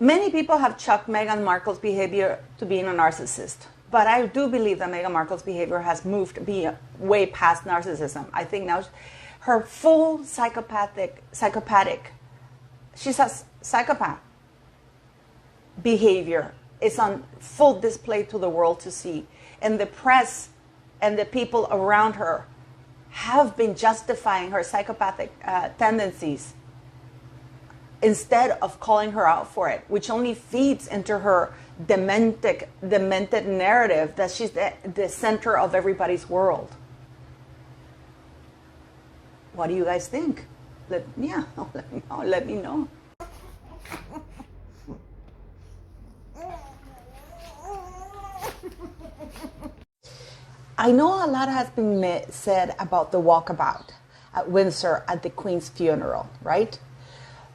Many people have chalked Meghan Markle's behavior to being a narcissist. But I do believe that Meghan Markle's behavior has moved to be way past narcissism. I think now her full psychopathic, she's a psychopath behavior is on full display to the world to see. And the press and the people around her have been justifying her psychopathic tendencies instead of calling her out for it, which only feeds into her demented narrative that she's the center of everybody's world. What do you guys think? Let me know. I know a lot has been said about the walkabout at Windsor at the Queen's funeral, right?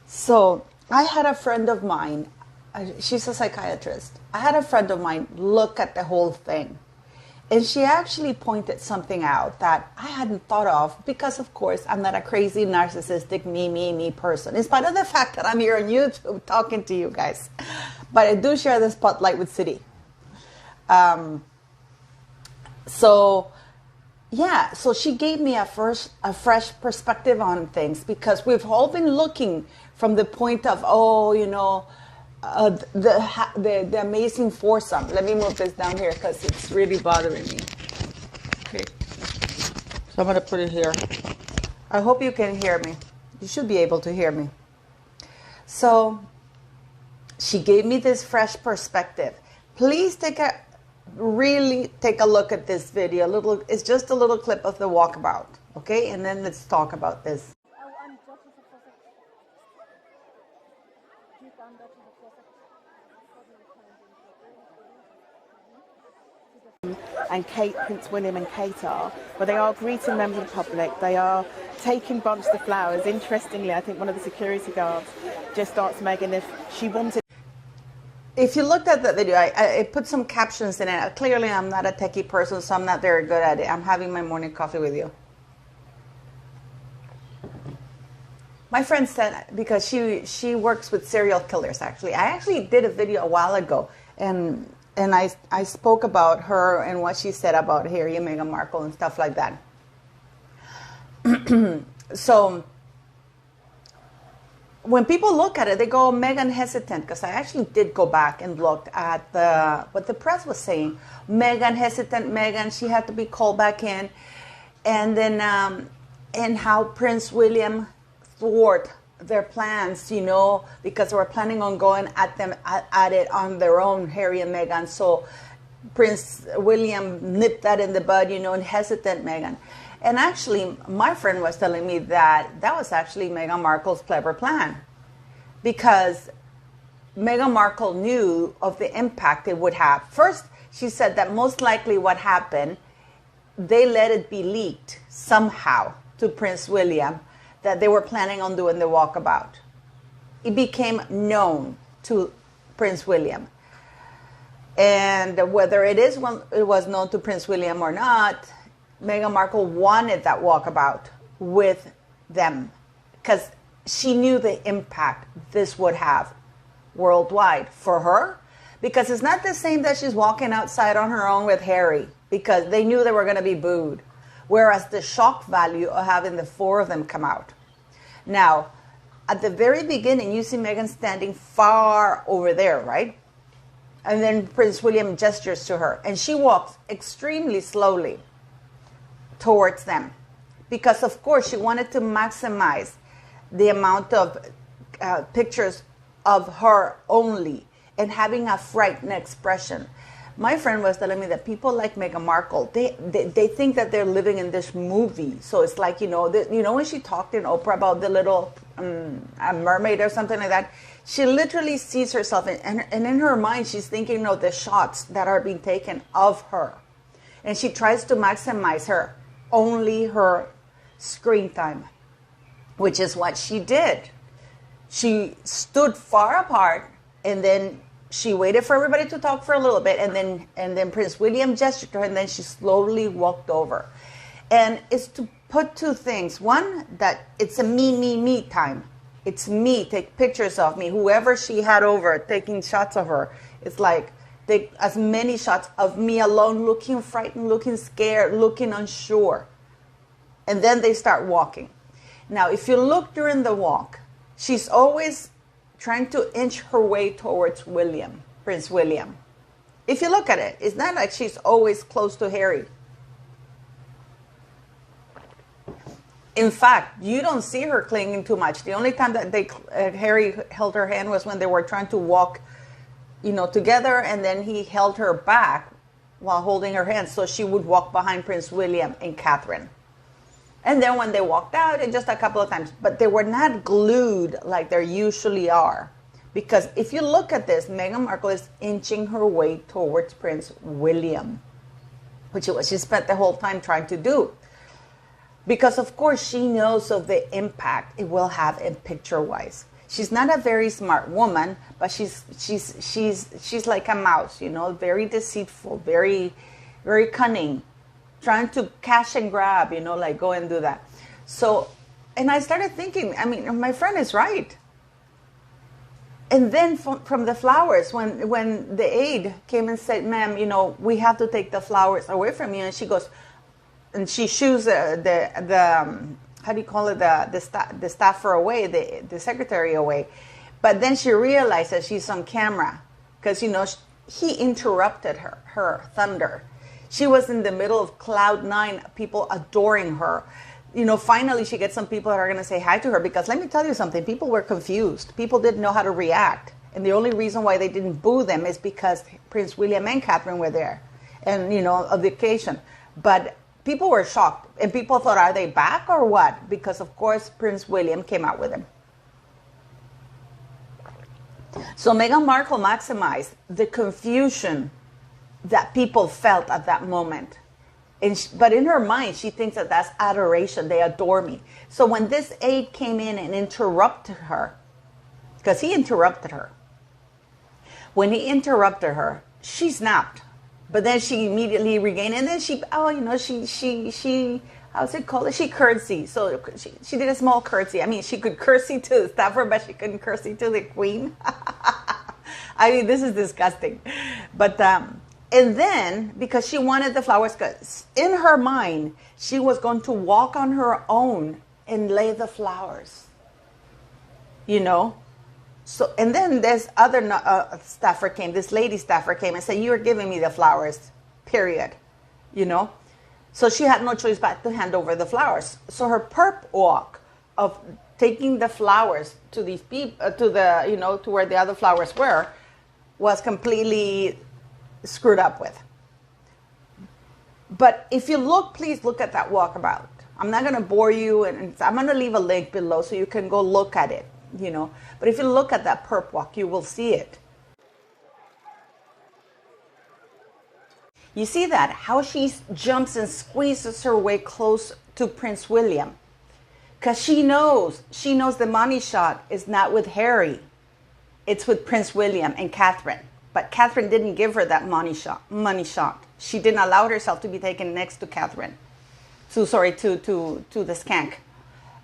So I had a friend of mine, she's a psychiatrist. I had a friend of mine look at the whole thing. And she actually pointed something out that I hadn't thought of because, of course, I'm not a crazy, narcissistic, me person. In spite of the fact that I'm here on YouTube talking to you guys. But I do share the spotlight with City. So she gave me a fresh perspective on things because we've all been looking from the point of, the amazing foursome. Let me move this down here because it's really bothering me. Okay, so I'm going to put it here. I hope you can hear me. You should be able to hear me. So she gave me this fresh perspective. Please really take a look at this video. It's just a little clip of the walkabout, okay? And then let's talk about this. And Kate, Prince William and Kate are, where they are greeting members of the public, they are taking bunches of flowers. Interestingly, I think one of the security guards just asked Meghan if she wanted... If you looked at that video, I put some captions in it. Clearly, I'm not a techie person, so I'm not very good at it. I'm having my morning coffee with you. My friend said, because she works with serial killers, actually. I actually did a video a while ago, and I spoke about her and what she said about Harry and Meghan Markle and stuff like that. So when people look at it, they go, Meghan hesitant, because I actually did go back and looked at what the press was saying. Meghan hesitant, Meghan, she had to be called back in. And then, and how Prince William thwart their plans, because they were planning on going at it on their own, Harry and Meghan. So Prince William nipped that in the bud, and hesitant Meghan. And actually, my friend was telling me that was actually Meghan Markle's clever plan, because Meghan Markle knew of the impact it would have. First, she said that most likely what happened, they let it be leaked somehow to Prince William that they were planning on doing the walkabout. It became known to Prince William. And whether it was known to Prince William or not, Meghan Markle wanted that walkabout with them because she knew the impact this would have worldwide for her, because it's not the same that she's walking outside on her own with Harry, because they knew they were going to be booed, whereas the shock value of having the four of them come out. Now, at the very beginning, you see Meghan standing far over there, right? And then Prince William gestures to her, and she walks extremely slowly towards them, because of course she wanted to maximize the amount of pictures of her only and having a frightened expression. My friend was telling me that people like Meghan Markle, they think that they're living in this movie. So it's like, when she talked in Oprah about the little a mermaid or something like that, she literally sees herself and in her mind she's thinking of the shots that are being taken of her, and she tries to maximize her screen time, which is what she did. She stood far apart, and then she waited for everybody to talk for a little bit, and then Prince William gestured to her, and then she slowly walked over. And it's to put two things. One, that it's a me time. It's me, take pictures of me. Whoever she had over taking shots of her, it's like take as many shots of me alone, looking frightened, looking scared, looking unsure. And then they start walking. Now, if you look during the walk, she's always trying to inch her way towards William, Prince William. If you look at it, it's not like she's always close to Harry. In fact, you don't see her clinging too much. The only time that Harry held her hand was when they were trying to walk, together, and then he held her back while holding her hand so she would walk behind Prince William and Catherine. And then when they walked out, and just a couple of times, but they were not glued like they usually are. Because if you look at this, Meghan Markle is inching her way towards Prince William, which is what she spent the whole time trying to do. Because of course she knows of the impact it will have in picture-wise. She's not a very smart woman, but she's like a mouse, very deceitful, very, very cunning, trying to catch and grab, like go and do that. So, and I started thinking, my friend is right. And then from the flowers, when the aide came and said, ma'am, we have to take the flowers away from you. And she goes, and she shoos the how do you call it, the staffer away, the secretary away. But then she realizes she's on camera because, he interrupted her thunder. She was in the middle of cloud nine, people adoring her. Finally she gets some people that are going to say hi to her, because let me tell you something, people were confused. People didn't know how to react. And the only reason why they didn't boo them is because Prince William and Catherine were there and, of the occasion. But people were shocked, and people thought, are they back or what? Because, of course, Prince William came out with him. So Meghan Markle maximized the confusion that people felt at that moment. But in her mind, she thinks that that's adoration. They adore me. So when this aide came in and interrupted her, because he interrupted her, when he interrupted her, she snapped. But then she immediately regained, and then she how's it called? She curtsied. So she did a small curtsy. She could curtsy to the staffer, but she couldn't curtsy to the queen. This is disgusting. But, and then, because she wanted the flowers, because in her mind, she was going to walk on her own and lay the flowers. So, and then this other staffer came, this lady staffer came and said, you're giving me the flowers, period. So she had no choice but to hand over the flowers. So her perp walk of taking the flowers to these people, to where the other flowers were, was completely screwed up with. But if you look, please look at that walkabout. I'm not going to bore you, and I'm going to leave a link below so you can go look at it. But if you look at that perp walk, you will see it. You see that, how she jumps and squeezes her way close to Prince William. Because she knows the money shot is not with Harry. It's with Prince William and Catherine. But Catherine didn't give her that money shot. She didn't allow herself to be taken next to Catherine. To the skank.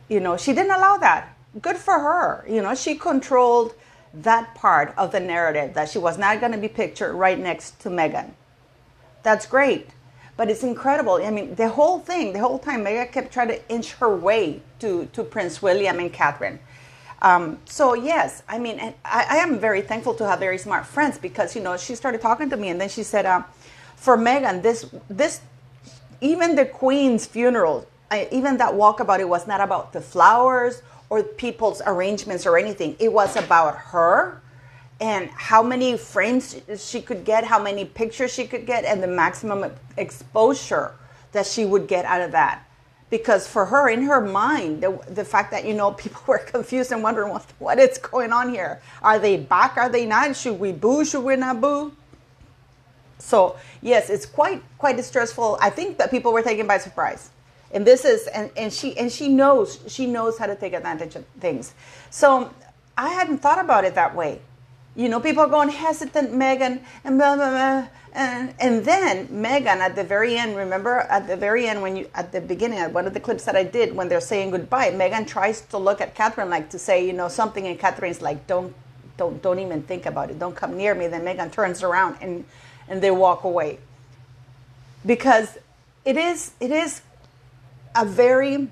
She didn't allow that. Good for her. She controlled that part of the narrative, that she was not going to be pictured right next to Meghan. That's great. But it's incredible. The whole time, Meghan kept trying to inch her way to Prince William and Catherine. So yes, I am very thankful to have very smart friends, because, she started talking to me, and then she said, for Meghan, this, even the Queen's funeral, even that walkabout, it was not about the flowers or people's arrangements or anything. It was about her and how many frames she could get, how many pictures she could get, and the maximum exposure that she would get out of that. Because for her, in her mind, the fact that, people were confused and wondering what is going on here. Are they back? Are they not? Should we boo? Should we not boo? So yes, it's quite stressful. I think that people were taken by surprise. And this is, and she knows how to take advantage of things. So I hadn't thought about it that way. You know, people are going hesitant, Meghan, and blah, blah, blah. And then Meghan at the very end, remember at the very end when you, at the beginning, at one of the clips that I did when they're saying goodbye, Meghan tries to look at Catherine like to say, you know, something, and Catherine's like, don't even think about it. Don't come near me. Then Meghan turns around and they walk away. Because it is a very,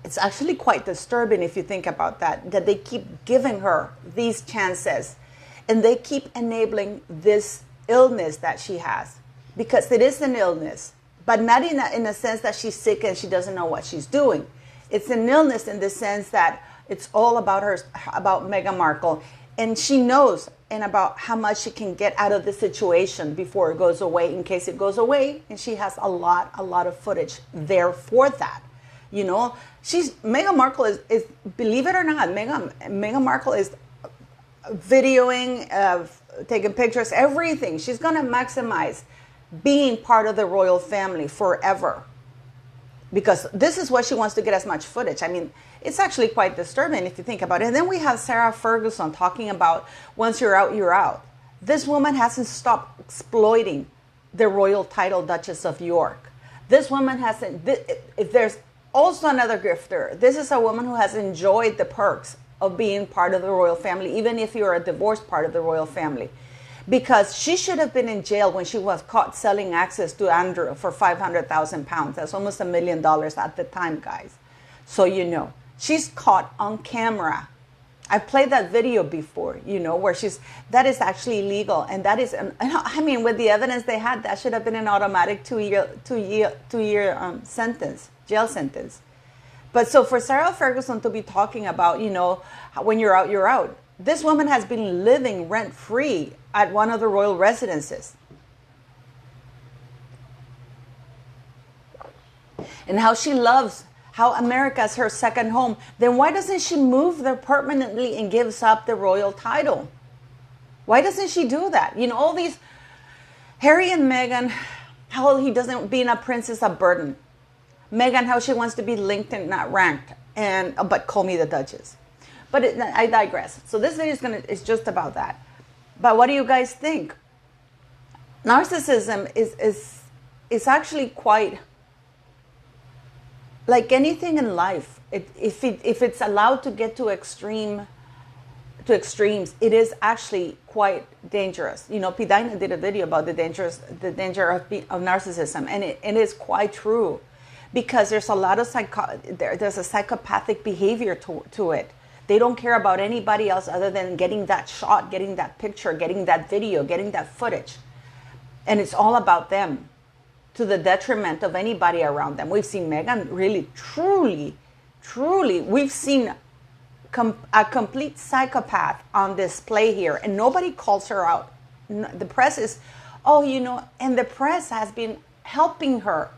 it's actually quite disturbing if you think about that they keep giving her these chances and they keep enabling this illness that she has, because it is an illness, but not in a sense that she's sick and she doesn't know what she's doing. It's an illness in the sense that it's all about her, about Meghan Markle, and she knows and about how much she can get out of the situation before it goes away, in case it goes away, and she has a lot of footage there for that. You know, Meghan Markle is believe it or not, Meghan Markle is videoing, taking pictures, everything. She's going to maximize being part of the royal family forever, because this is what she wants to get as much footage. I mean, it's actually quite disturbing if you think about it. And then we have Sarah Ferguson talking about once you're out, you're out. This woman hasn't stopped exploiting the royal title Duchess of York. This woman hasn't, if there's also another grifter, this is a woman who has enjoyed the perks of being part of the royal family, even if you're a divorced part of the royal family. Because she should have been in jail when she was caught selling access to Andrew for £500,000. That's almost $1 million at the time, guys. So you know, she's caught on camera. I played that video before, you know, where that is actually illegal. And that is, I mean, with the evidence they had, that should have been an automatic two-year sentence, jail sentence. But so for Sarah Ferguson to be talking about, you know, when you're out, you're out. This woman has been living rent-free at one of the royal residences. And how she loves, how America's her second home. Then why doesn't she move there permanently and gives up the royal title? Why doesn't she do that? You know, all these, Harry and Meghan, how he doesn't, being a princess, a burden. Meghan, how she wants to be linked and not ranked, and but call me the Duchess. But I digress. So this video is just about that. But what do you guys think? Narcissism is actually quite like anything in life. If it's allowed to get to extremes, it is actually quite dangerous. You know, Pidina did a video about the danger of narcissism, and it is quite true. Because there's a lot of there's a psychopathic behavior to it. They don't care about anybody else other than getting that shot, getting that picture, getting that video, getting that footage. And it's all about them, to the detriment of anybody around them. We've seen Meghan really, truly, we've seen a complete psychopath on display here, and nobody calls her out. The press is, oh, you know, and the press has been helping her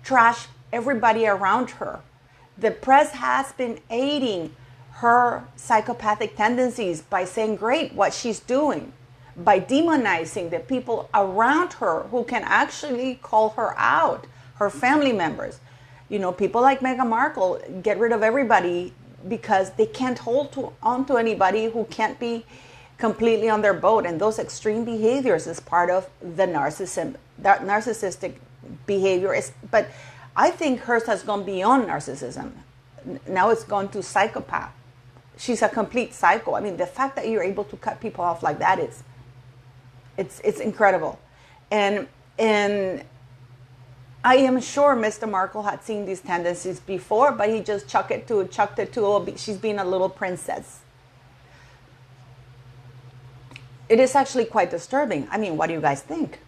trash everybody around her. The press has been aiding her psychopathic tendencies by saying, great, what she's doing, by demonizing the people around her who can actually call her out, her family members. You know, people like Meghan Markle get rid of everybody because they can't hold on to anybody who can't be completely on their boat. And those extreme behaviors is part of the narcissistic behavior. But I think hers has gone beyond narcissism. Now it's gone to psychopath. She's a complete psycho. I mean, the fact that you're able to cut people off like that it's incredible. And I am sure Mr. Markle had seen these tendencies before, but he just chucked it to, oh, she's being a little princess. It is actually quite disturbing. I mean, what do you guys think?